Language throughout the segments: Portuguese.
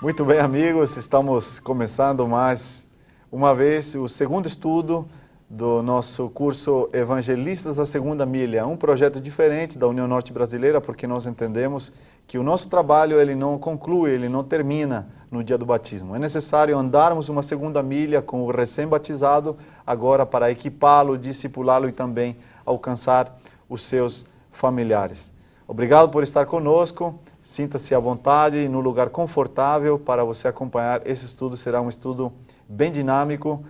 Muito bem, amigos, estamos começando mais uma vez o segundo estudo do nosso curso Evangelistas da Segunda Milha, um projeto diferente da União Norte Brasileira, porque nós entendemos que o nosso trabalho ele não conclui, ele não termina no dia do batismo. É necessário andarmos uma segunda milha com o recém-batizado agora para equipá-lo, discipulá-lo e também alcançar os seus familiares. Obrigado por estar conosco, sinta-se à vontade, no lugar confortável para você acompanhar esse estudo. Será um estudo bem dinâmico,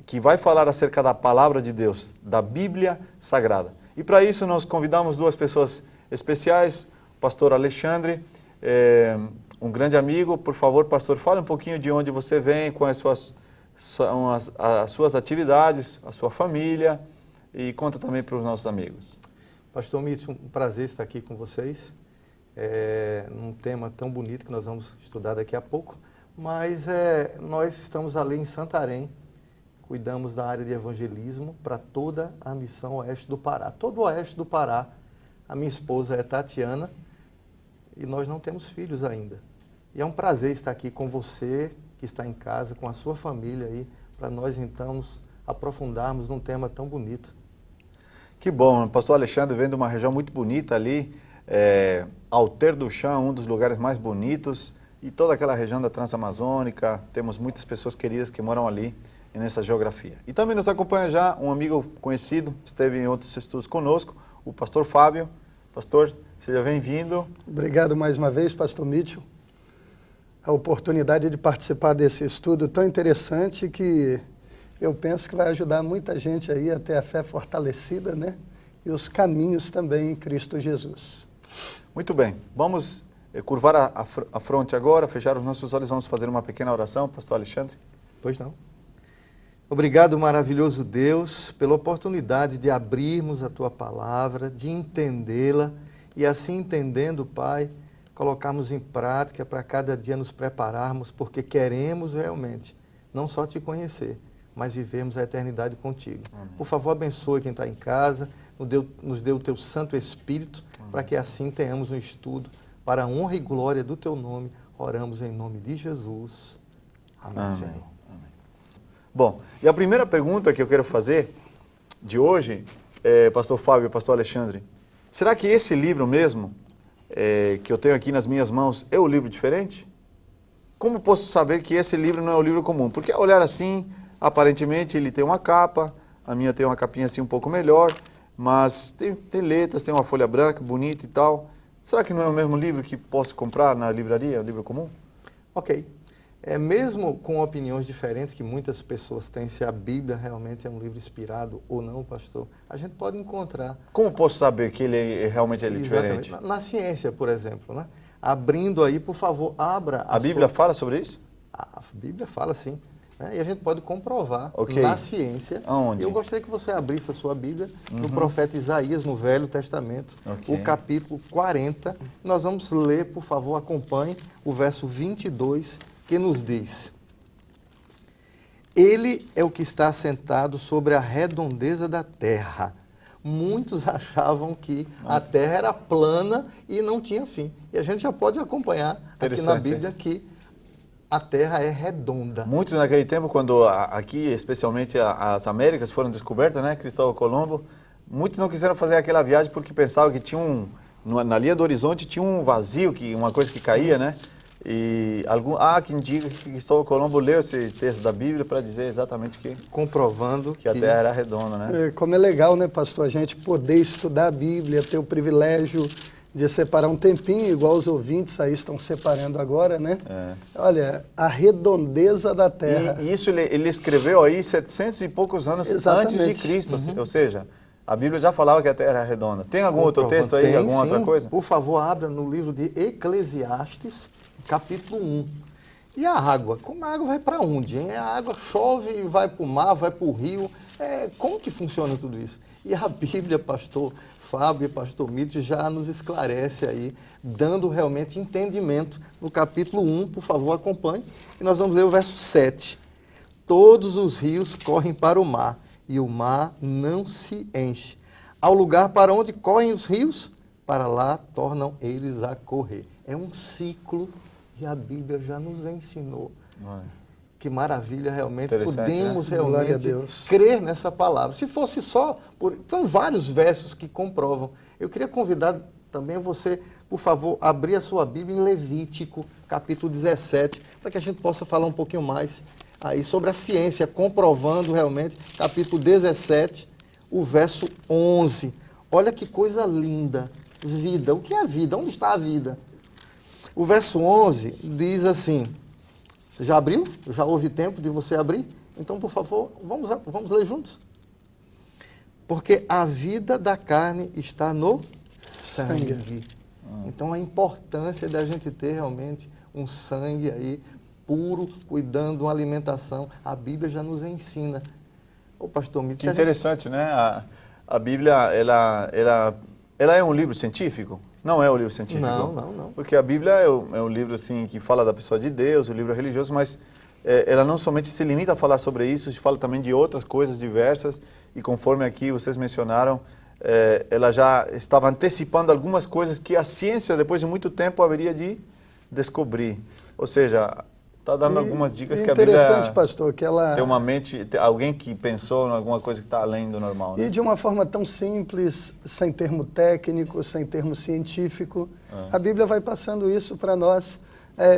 que vai falar acerca da Palavra de Deus, da Bíblia Sagrada. E para isso nós convidamos duas pessoas especiais, o pastor Alexandre, um grande amigo. Por favor, pastor, fale um pouquinho de onde você vem, quais são as suas atividades, a sua família, e conta também para os nossos amigos. Pastor Mitch, um prazer estar aqui com vocês, num tema tão bonito que nós vamos estudar daqui a pouco, mas nós estamos ali em Santarém, cuidamos da área de evangelismo para toda a missão oeste do Pará. Todo o oeste do Pará, a minha esposa é Tatiana e nós não temos filhos ainda. E é um prazer estar aqui com você, que está em casa, com a sua família aí, para nós então nos aprofundarmos num tema tão bonito. Que bom, o pastor Alexandre vem de uma região muito bonita ali, Alter do Chão, um dos lugares mais bonitos, e toda aquela região da Transamazônica, temos muitas pessoas queridas que moram ali nessa geografia. E também nos acompanha já um amigo conhecido, esteve em outros estudos conosco, o pastor Fábio. Pastor, seja bem-vindo. Obrigado mais uma vez, pastor Mitchell. A oportunidade de participar desse estudo tão interessante que eu penso que vai ajudar muita gente aí a ter a fé fortalecida, né? E os caminhos também em Cristo Jesus. Muito bem. Vamos curvar a fronte agora, fechar os nossos olhos, vamos fazer uma pequena oração, pastor Alexandre. Pois não. Obrigado, maravilhoso Deus, pela oportunidade de abrirmos a Tua Palavra, de entendê-la e assim entendendo, Pai, colocarmos em prática para cada dia nos prepararmos, porque queremos realmente não só Te conhecer, mas vivemos a eternidade contigo. Amém. Por favor, abençoe quem está em casa, nos dê o Teu Santo Espírito, amém, para que assim tenhamos um estudo para a honra e glória do Teu nome. Oramos em nome de Jesus. Amém, amém. Senhor. Amém. Bom, e a primeira pergunta que eu quero fazer de hoje, pastor Fábio, pastor Alexandre, será que esse livro mesmo, que eu tenho aqui nas minhas mãos, é um livro diferente? Como posso saber que esse livro não é um livro comum? Porque ao olhar assim, aparentemente ele tem uma capa, a minha tem uma capinha assim um pouco melhor, mas tem letras, tem uma folha branca bonita e tal. Será que não é o mesmo livro que posso comprar na livraria, um livro comum? Ok. Mesmo com opiniões diferentes que muitas pessoas têm, se a Bíblia realmente é um livro inspirado ou não, pastor, a gente pode encontrar. Como posso saber que ele realmente é diferente? Na ciência, por exemplo, né? Abrindo aí, por favor, abra. A Bíblia fala sobre isso? A Bíblia fala sim. E a gente pode comprovar na ciência. Aonde? Eu gostaria que você abrisse a sua Bíblia no profeta Isaías, no Velho Testamento, o capítulo 40. Nós vamos ler, por favor, acompanhe o verso 22, que nos diz: Ele é o que está assentado sobre a redondeza da terra. Muitos achavam que a terra era plana e não tinha fim. E a gente já pode acompanhar aqui na Bíblia que a Terra é redonda. Muitos naquele tempo, quando aqui, especialmente as Américas foram descobertas, né, Cristóvão Colombo, muitos não quiseram fazer aquela viagem porque pensavam que tinha na linha do horizonte tinha um vazio, uma coisa que caía, né? E há quem diga que Cristóvão Colombo leu esse texto da Bíblia para dizer exatamente comprovando que a Terra era redonda, né? Como é legal, né, pastor, a gente poder estudar a Bíblia, ter o privilégio de separar um tempinho, igual os ouvintes aí estão separando agora, né? Olha, a redondeza da Terra. E isso ele escreveu aí 700 e poucos anos antes de Cristo, ou seja, a Bíblia já falava que a Terra era redonda. Tem algum outro texto aí, alguma outra coisa? Por favor, abra no livro de Eclesiastes, capítulo 1. E a água? Como a água vai para onde, hein? A água chove e vai para o mar, vai para o rio. Como que funciona tudo isso? E a Bíblia, pastor Fábio e pastor Mitch, já nos esclarece aí, dando realmente entendimento no capítulo 1, por favor, acompanhe. E nós vamos ler o verso 7. Todos os rios correm para o mar, e o mar não se enche. Ao lugar para onde correm os rios, para lá tornam eles a correr. É um ciclo E a Bíblia já nos ensinou. Olha. Que maravilha, realmente. Interessante, Podemos né? Glória a realmente Deus. crer nessa palavra. Se fosse só são vários versos que comprovam. Eu queria convidar também você, por favor, abrir a sua Bíblia em Levítico, capítulo 17, para que a gente possa falar um pouquinho mais aí sobre a ciência, comprovando realmente, capítulo 17, o verso 11. Olha que coisa linda. Vida. O que é a vida? Onde está a vida? O verso 11 diz assim... Já abriu? Já houve tempo de você abrir? Então, por favor, vamos ler juntos. Porque a vida da carne está no sangue. Então, a importância da gente ter realmente um sangue aí puro, cuidando de uma alimentação. A Bíblia já nos ensina. Ô, pastor Mito, Que interessante, né? A Bíblia, ela é um livro científico? Não é um livro científico. Não. Porque a Bíblia é um livro assim, que fala da pessoa de Deus, um livro religioso, mas ela não somente se limita a falar sobre isso, fala também de outras coisas diversas, e conforme aqui vocês mencionaram, ela já estava antecipando algumas coisas que a ciência, depois de muito tempo, haveria de descobrir. Ou seja, está dando algumas dicas que a Bíblia... Interessante, pastor, que ela... Tem uma mente, alguém que pensou em alguma coisa que está além do normal, né? E de uma forma tão simples, sem termo técnico, sem termo científico, a Bíblia vai passando isso para nós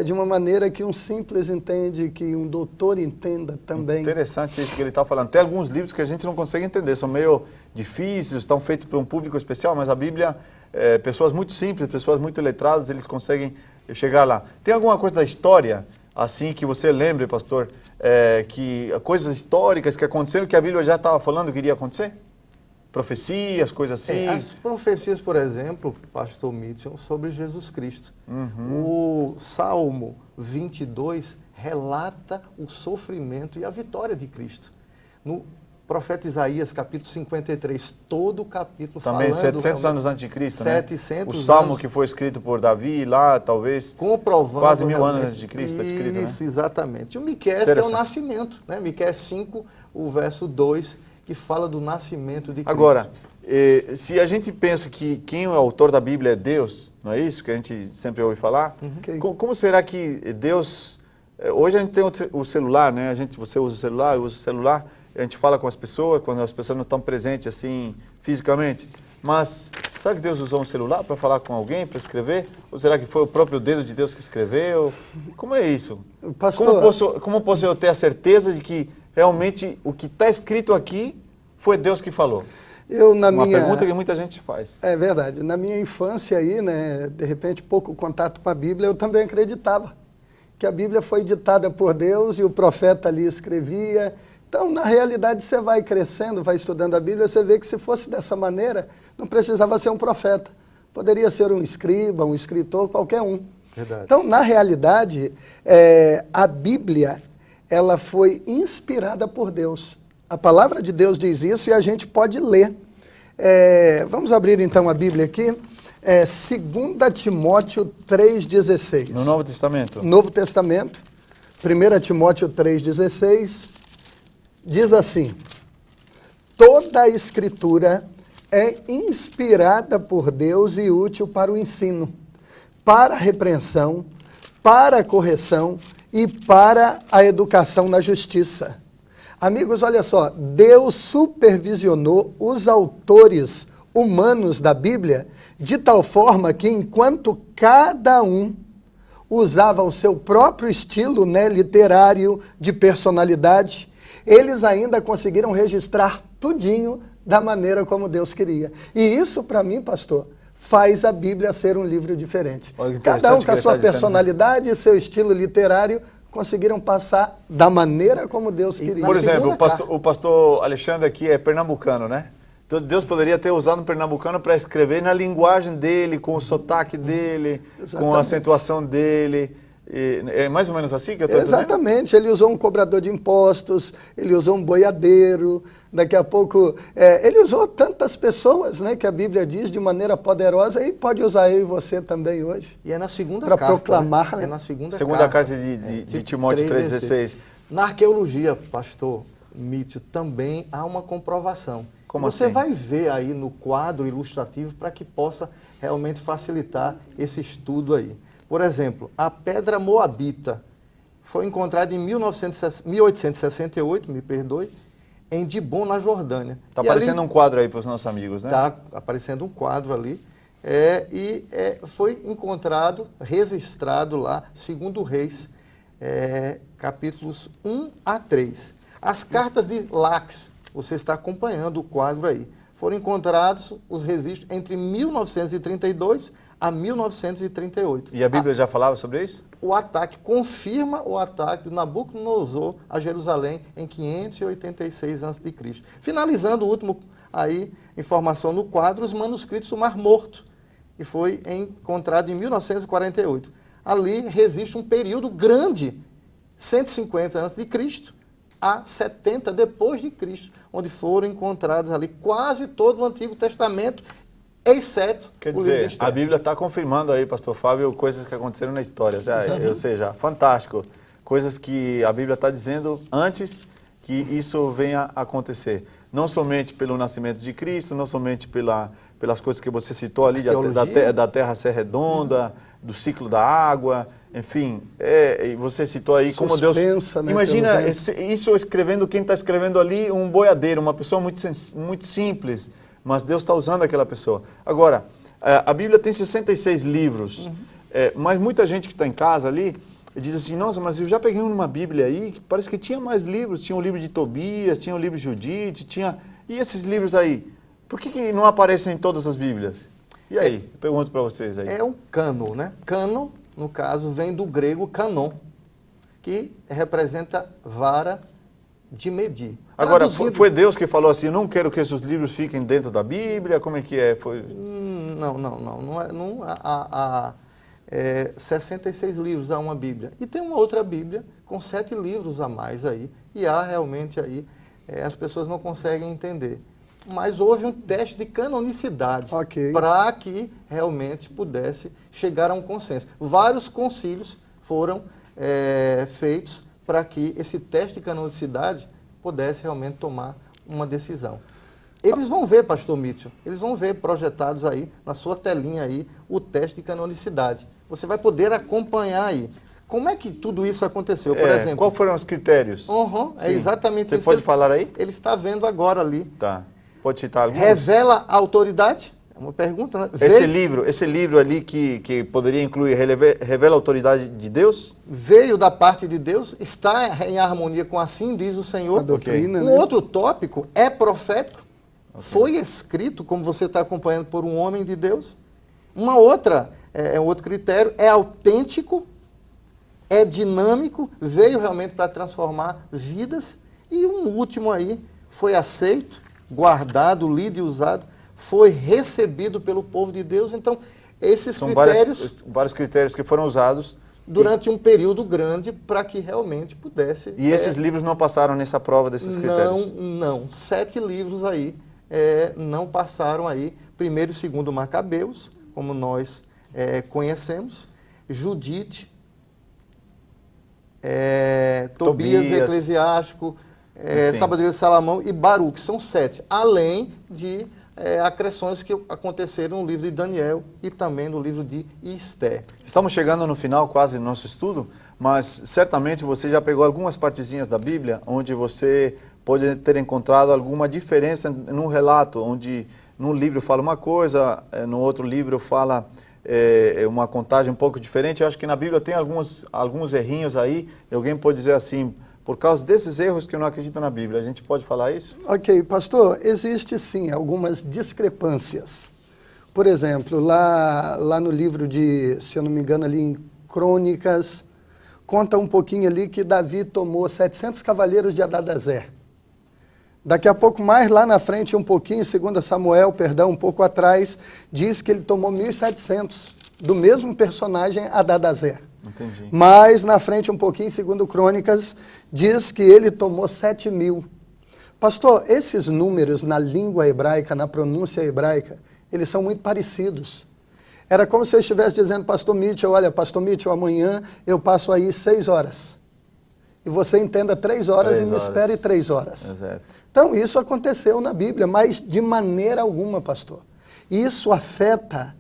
de uma maneira que um simples entende, que um doutor entenda também. Interessante isso que ele está falando. Tem alguns livros que a gente não consegue entender, são meio difíceis, estão feitos para um público especial, mas a Bíblia, pessoas muito simples, pessoas muito letradas, eles conseguem chegar lá. Tem alguma coisa da história, assim, que você lembre, pastor, que coisas históricas que aconteceram que a Bíblia já estava falando que iria acontecer? Profecias, coisas assim? As profecias, por exemplo, pastor Mitchell, sobre Jesus Cristo. O Salmo 22 relata o sofrimento e a vitória de Cristo. No profeta Isaías, capítulo 53, todo o capítulo também falando... 700 anos antes de Cristo, 700 né? O Salmo anos, que foi escrito por Davi lá, talvez... comprovando quase 1000 anos realmente antes de Cristo, está escrito, né? Isso, exatamente. E o Miqueias, que é o nascimento, né? Miqueias 5, o verso 2, que fala do nascimento de Cristo. Agora, se a gente pensa que quem é o autor da Bíblia é Deus, não é isso que a gente sempre ouve falar? Como será que Deus... Hoje a gente tem o celular, né? Você usa o celular, eu uso o celular, a gente fala com as pessoas, quando as pessoas não estão presentes assim, fisicamente. Mas será que Deus usou um celular para falar com alguém, para escrever? Ou será que foi o próprio dedo de Deus que escreveu? Como é isso? Pastor, como posso eu ter a certeza de que realmente o que está escrito aqui foi Deus que falou? Uma pergunta que muita gente faz. É verdade. Na minha infância aí, né, de repente, pouco contato com a Bíblia, eu também acreditava que a Bíblia foi ditada por Deus e o profeta ali escrevia. Então, na realidade, você vai crescendo, vai estudando a Bíblia, você vê que se fosse dessa maneira, não precisava ser um profeta. Poderia ser um escriba, um escritor, qualquer um. Verdade. Então, na realidade, a Bíblia, ela foi inspirada por Deus. A palavra de Deus diz isso e a gente pode ler. Vamos abrir então a Bíblia aqui. 2 Timóteo 3,16. No Novo Testamento? Novo Testamento, 1 Timóteo 3,16, diz assim: toda a Escritura é inspirada por Deus e útil para o ensino, para a repreensão, para a correção e para a educação na justiça. Amigos, olha só, Deus supervisionou os autores humanos da Bíblia de tal forma que enquanto cada um usava o seu próprio estilo, né, literário, de personalidade, eles ainda conseguiram registrar tudinho da maneira como Deus queria. E isso, para mim, pastor, faz a Bíblia ser um livro diferente. Cada um com a sua personalidade e seu estilo literário conseguiram passar da maneira como Deus queria. Por exemplo, o pastor Alexandre aqui é pernambucano, né? Então Deus poderia ter usado um pernambucano para escrever na linguagem dele, com o sotaque dele, com a acentuação dele. É mais ou menos assim que eu estou entendendo? Exatamente. Ele usou um cobrador de impostos, ele usou um boiadeiro, daqui a pouco... ele usou tantas pessoas, né, que a Bíblia diz de maneira poderosa, e pode usar eu e você também hoje. E é na segunda carta. Para proclamar, né? né? É na segunda carta de Timóteo 3,16. Na arqueologia, pastor Mítio, também há uma comprovação. Como você assim? vai ver aí no quadro ilustrativo para que possa realmente facilitar esse estudo aí. Por exemplo, a pedra moabita foi encontrada em 1868, me perdoe, em Dibon, na Jordânia. Está aparecendo um quadro aí para os nossos amigos, né? Está aparecendo um quadro ali. Foi encontrado, registrado lá, segundo Reis, capítulos 1 a 3. As cartas de Laques, você está acompanhando o quadro aí. Foram encontrados os registros entre 1932 a 1938. E a Bíblia já falava sobre isso? O ataque confirma o ataque de Nabucodonosor a Jerusalém em 586 a.C. Finalizando o último aí, informação no quadro, os manuscritos do Mar Morto, que foi encontrado em 1948. Ali resiste um período grande, 150 a.C., a 70 depois de Cristo, onde foram encontrados ali quase todo o Antigo Testamento, exceto Quer o livro de dizer, Esther. a Bíblia está confirmando aí, pastor Fábio, coisas que aconteceram na história. Ou seja, fantástico. Coisas que a Bíblia está dizendo antes que isso venha a acontecer. Não somente pelo nascimento de Cristo, não somente pelas coisas que você citou ali, da terra ser redonda, do ciclo da água, enfim, e você citou aí como Deus... Né, imagina isso escrevendo, quem está escrevendo ali, um boiadeiro, uma pessoa muito simples, mas Deus está usando aquela pessoa. Agora, a Bíblia tem 66 livros, mas muita gente que está em casa ali diz assim, nossa, mas eu já peguei uma Bíblia aí, que parece que tinha mais livros, tinha o livro de Tobias, tinha o livro de Judite, e esses livros aí, por que não aparecem em todas as Bíblias? E aí, pergunto para vocês aí. É um cano, né? Cano, no caso, vem do grego canon, que representa vara de medir. Agora, foi Deus que falou assim, não quero que esses livros fiquem dentro da Bíblia, como é que é? Não há 66 livros há uma Bíblia. E tem uma outra Bíblia com 7 livros a mais aí, e há realmente aí, as pessoas não conseguem entender. Mas houve um teste de canonicidade para que realmente pudesse chegar a um consenso. Vários concílios foram feitos para que esse teste de canonicidade pudesse realmente tomar uma decisão. Eles vão ver, pastor Mitchell, eles vão ver projetados aí, na sua telinha aí, o teste de canonicidade. Você vai poder acompanhar aí. Como é que tudo isso aconteceu, por exemplo? Quais foram os critérios? É exatamente isso. Você pode falar aí? Ele está vendo agora ali. Tá. Pode citar alguns? Revela a autoridade? É uma pergunta, né? Esse livro ali que poderia incluir, revela a autoridade de Deus? Veio da parte de Deus, está em harmonia com assim diz o Senhor. A doutrina, Um outro tópico é profético. Foi escrito, como você está acompanhando, por um homem de Deus. Um outro critério, é autêntico, é dinâmico, veio realmente para transformar vidas. E um último aí, foi aceito, guardado, lido e usado, foi recebido pelo povo de Deus. Então, esses critérios... vários critérios que foram usados. Durante um período grande, para que realmente pudesse... E esses livros não passaram nessa prova desses critérios? Não. 7 livros aí não passaram aí. Primeiro e segundo Macabeus, como nós conhecemos. Judite, Tobias, Eclesiástico, Sabedoria de Salomão e Baruque. São 7. Além de acreções que aconteceram no livro de Daniel e também no livro de Esther. Estamos chegando no final quase do nosso estudo, mas certamente você já pegou algumas partezinhas da Bíblia onde você pode ter encontrado alguma diferença num relato, onde num livro fala uma coisa, no outro livro fala uma contagem um pouco diferente. Eu acho que na Bíblia tem alguns errinhos aí, e alguém pode dizer assim, por causa desses erros que eu não acredito na Bíblia. A gente pode falar isso? Ok, pastor, existe sim algumas discrepâncias. Por exemplo, lá no livro de, se eu não me engano, ali em Crônicas, conta um pouquinho ali que Davi tomou 700 cavaleiros de Hadadezer. Daqui a pouco, mais lá na frente, um pouquinho, 2 Samuel, um pouco atrás, diz que ele tomou 1.700 do mesmo personagem Hadadezer. Entendi. Mais na frente, um pouquinho, 2 Crônicas, diz que ele tomou 7.000. Pastor, esses números na língua hebraica, na pronúncia hebraica, eles são muito parecidos. Era como se eu estivesse dizendo, pastor Mitchell, olha, pastor Mitchell, amanhã eu passo aí 6 horas. E você entenda 3 horas e me espere 3 horas. Exato. Então, isso aconteceu na Bíblia, mas de maneira alguma, pastor. Isso afeta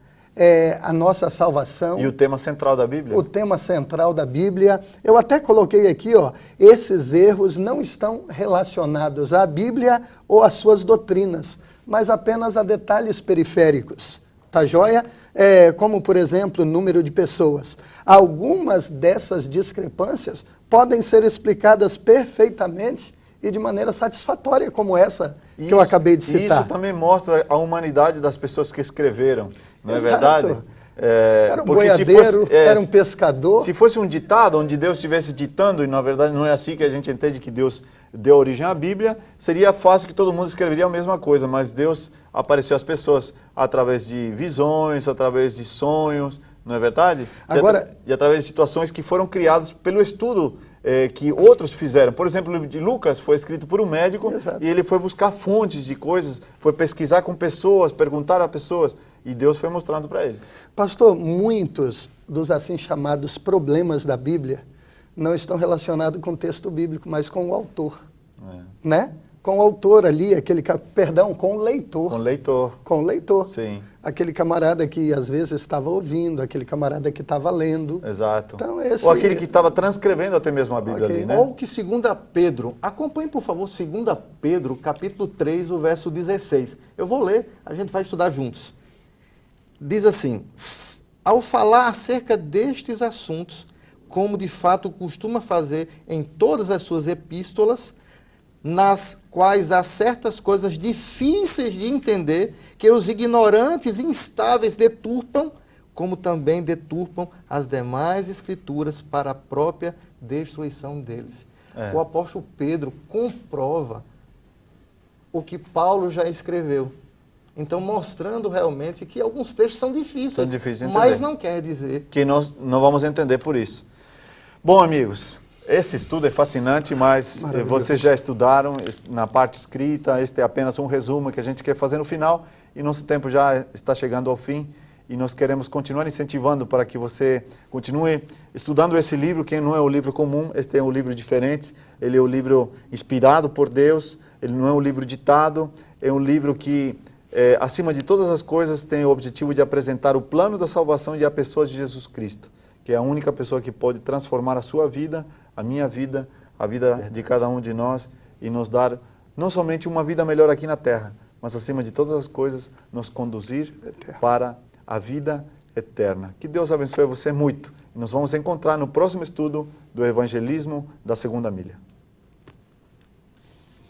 a nossa salvação. E o tema central da Bíblia? O tema central da Bíblia. Eu até coloquei aqui, ó, esses erros não estão relacionados à Bíblia ou às suas doutrinas, mas apenas a detalhes periféricos. Tá joia? Como, por exemplo, o número de pessoas. Algumas dessas discrepâncias podem ser explicadas perfeitamente e de maneira satisfatória, como essa que eu acabei de citar. Isso também mostra a humanidade das pessoas que escreveram, não é Exato. verdade? Era um boiadeiro, era um pescador. Se fosse um ditado, onde Deus estivesse ditando, e na verdade não é assim que a gente entende que Deus deu origem à Bíblia, seria fácil que todo mundo escreveria a mesma coisa, mas Deus apareceu às pessoas através de visões, através de sonhos, não é verdade? Agora, e através de situações que foram criadas pelo estudo que outros fizeram. Por exemplo, o livro de Lucas foi escrito por um médico. Exato. E ele foi buscar fontes de coisas, foi pesquisar com pessoas, perguntar a pessoas, e Deus foi mostrando para ele. Pastor, muitos dos assim chamados problemas da Bíblia não estão relacionados com o texto bíblico, mas com o autor, né? Com o autor ali, com o leitor. Com o leitor. Com o leitor. Sim. Aquele camarada que às vezes estava ouvindo, aquele camarada que estava lendo. Exato. Então, ou aquele que estava transcrevendo até mesmo a Bíblia ali, né? Ou que 2 Pedro, acompanhe por favor 2 Pedro, capítulo 3, o verso 16. Eu vou ler, a gente vai estudar juntos. Diz assim: ao falar acerca destes assuntos, como de fato costuma fazer em todas as suas epístolas, nas quais há certas coisas difíceis de entender, que os ignorantes e instáveis deturpam, como também deturpam as demais escrituras para a própria destruição deles. O apóstolo Pedro comprova o que Paulo já escreveu. Então, mostrando realmente que alguns textos são difíceis, mas não quer dizer que nós não vamos entender por isso. Bom, amigos, esse estudo é fascinante, mas vocês já estudaram na parte escrita. Este é apenas um resumo que a gente quer fazer no final, e nosso tempo já está chegando ao fim, e nós queremos continuar incentivando para que você continue estudando esse livro, que não é um livro comum. Este é um livro diferente, ele é um livro inspirado por Deus, ele não é um livro ditado, é um livro que, acima de todas as coisas, tem o objetivo de apresentar o plano da salvação e a pessoa de Jesus Cristo, que é a única pessoa que pode transformar a sua vida, a minha vida, a vida de cada um de nós, e nos dar não somente uma vida melhor aqui na terra, mas acima de todas as coisas, nos conduzir para a vida eterna. Que Deus abençoe você muito. Nos vamos encontrar no próximo estudo do Evangelismo da Segunda Milha.